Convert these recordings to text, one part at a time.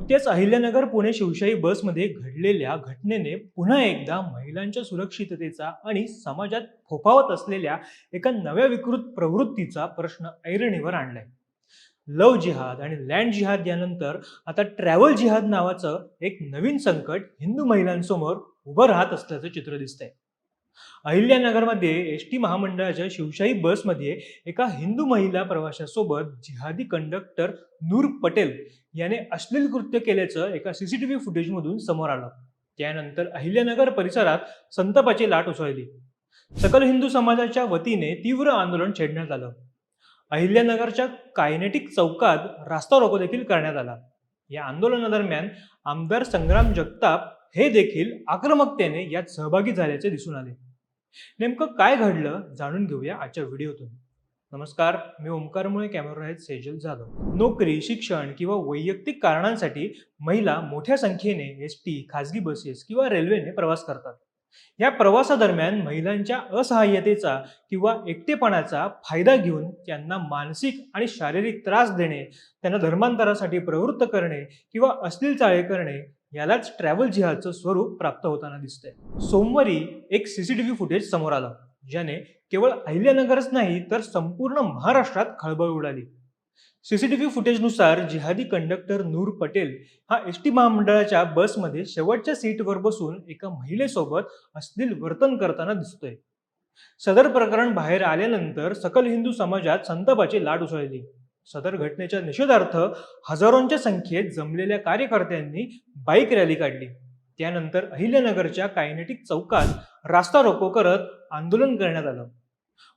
नुकत्याच अहिल्यानगर पुणे शिवशाही बसमध्ये घडलेल्या घटनेने पुन्हा एकदा महिलांच्या सुरक्षिततेचा आणि समाजात फोफावत असलेल्या एका नव्या विकृत प्रवृत्तीचा प्रश्न ऐरणीवर आणलाय. लव्ह जिहाद आणि लँड जिहाद यानंतर आता ट्रॅव्हल जिहाद नावाचं एक नवीन संकट हिंदू महिलांसमोर उभं राहत असल्याचं चित्र दिसतंय. अहिल्यानगरमध्ये एस टी महामंडळाच्या शिवशाही बसमध्ये एका हिंदू महिला प्रवाशासोबत जिहादी कंडक्टर नूर पटेल याने अश्लील कृत्य केल्याचं एका सीसीटीव्ही फुटेजमधून समोर आलं. त्यानंतर अहिल्यानगर परिसरात संतापाची लाट उसळली. सकल हिंदू समाजाच्या वतीने तीव्र आंदोलन छेडण्यात आलं. अहिल्यानगरच्या कायनेटिक चौकात रास्ता रोको देखील करण्यात आला. या आंदोलनादरम्यान आमदार संग्राम जगताप हे देखील आक्रमकतेने यात सहभागी झाल्याचे दिसून आले. नेमकं काय घडलं जाणून घेऊया आजच्या व्हिडिओतून. नमस्कार, मी ओमकार मुळे, कॅमेरा आहेत सेजल जाधव. नोकरी, शिक्षण किंवा वैयक्तिक कारणांसाठी महिला मोठ्या संख्येने एस टी, खासगी बसेस किंवा रेल्वेने प्रवास करतात. या प्रवासादरम्यान महिलांच्या असहाय्यतेचा किंवा एकटेपणाचा फायदा घेऊन त्यांना मानसिक आणि शारीरिक त्रास देणे, त्यांना धर्मांतरासाठी प्रवृत्त करणे किंवा अश्लील चाळे करणे यालाच ट्रॅव्हल जिहादचं स्वरूप प्राप्त होताना दिसतंय. सोमवारी एक सीसीटीव्ही फुटेज समोर आलं, ज्याने केवळ अहिल्यानगरच नाही तर संपूर्ण महाराष्ट्रात खळबळ उडाली. सीसीटीव्ही फुटेजनुसार जिहादी कंडक्टर नूर पटेल हा एस टी महामंडळाच्या बसमध्ये शेवटच्या सीटवर बसून एका महिलेसोबत अश्लील वर्तन करताना दिसतोय. सदर प्रकरण बाहेर आल्यानंतर सकल हिंदू समाजात संतापाची लाट उसळली. सदर घटनेच्या निषेधार्थ हजारोंच्या संख्येत जमलेल्या कार्यकर्त्यांनी बाईक रॅली काढली. त्यानंतर अहिल्यानगरच्या कायनेटिक चौकात रास्ता रोको करत आंदोलन करण्यात आलं.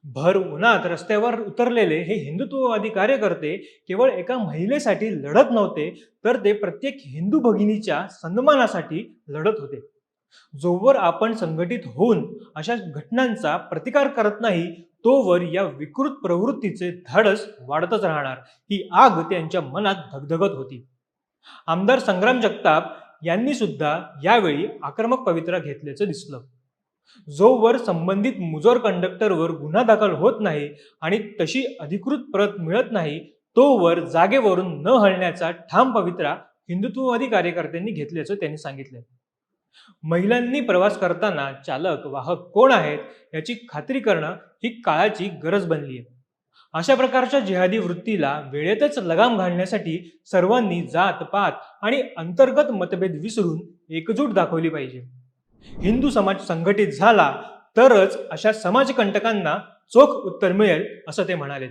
भर उन्हात रस्त्यावर उतरलेले हे हिंदुत्ववादी कार्यकर्ते केवळ एका महिलेसाठी लढत नव्हते, तर ते प्रत्येक हिंदू भगिनीच्या सन्मानासाठी लढत होते. जोवर आपण संघटित होऊन अशा घटनांचा प्रतिकार करत नाही, तोवर या विकृत प्रवृत्तीचे धाडस वाढतच राहणार, ही आग त्यांच्या मनात धगधगत होती. आमदार संग्राम जगताप यांनी सुद्धा यावेळी आक्रमक पवित्रा घेतल्याचं दिसलं. जोवर संबंधित मुजोर कंडक्टरवर गुन्हा दाखल होत नाही आणि तशी अधिकृत प्रत मिळत नाही, तोवर जागेवरून न हलण्याचा ठाम पवित्रा हिंदुत्ववादी कार्यकर्त्यांनी घेतल्याचं त्यांनी सांगितलं. महिलांनी प्रवास करताना चालक वाहक कोण आहेत याची खात्री करणं ही काळाची गरज बनली आहे. अशा प्रकारच्या जिहादी वृत्तीला वेळेतच लगाम घालण्यासाठी सर्वांनी जात पात आणि अंतर्गत मतभेद विसरून एकजूट दाखवली पाहिजे. हिंदू समाज संघटित झाला तरच अशा समाजकंटकांना चोख उत्तर मिळेल, असं ते म्हणाले.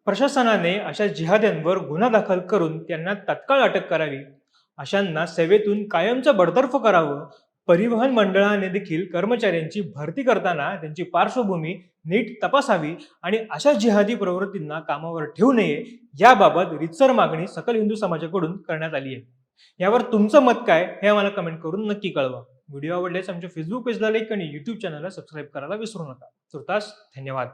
प्रशासनाने अशा जिहाद्यांवर गुन्हा दाखल करून त्यांना तत्काळ अटक करावी. अशांना सेवेतून कायमचं बडतर्फ करावं. परिवहन मंडळाने देखील कर्मचाऱ्यांची भरती करताना त्यांची पार्श्वभूमी नीट तपासावी आणि अशा जिहादी प्रवृत्तींना कामावर ठेवू नये, याबाबत रितसर मागणी सकल हिंदू समाजाकडून करण्यात आली आहे. यावर तुमचं मत काय हे आम्हाला कमेंट करून नक्की कळवा. व्हिडिओ आवडल्यास आमच्या फेसबुक पेजला लाईक आणि यूट्यूब चॅनलला सबस्क्राईब करायला विसरू नका. तुर्तास धन्यवाद.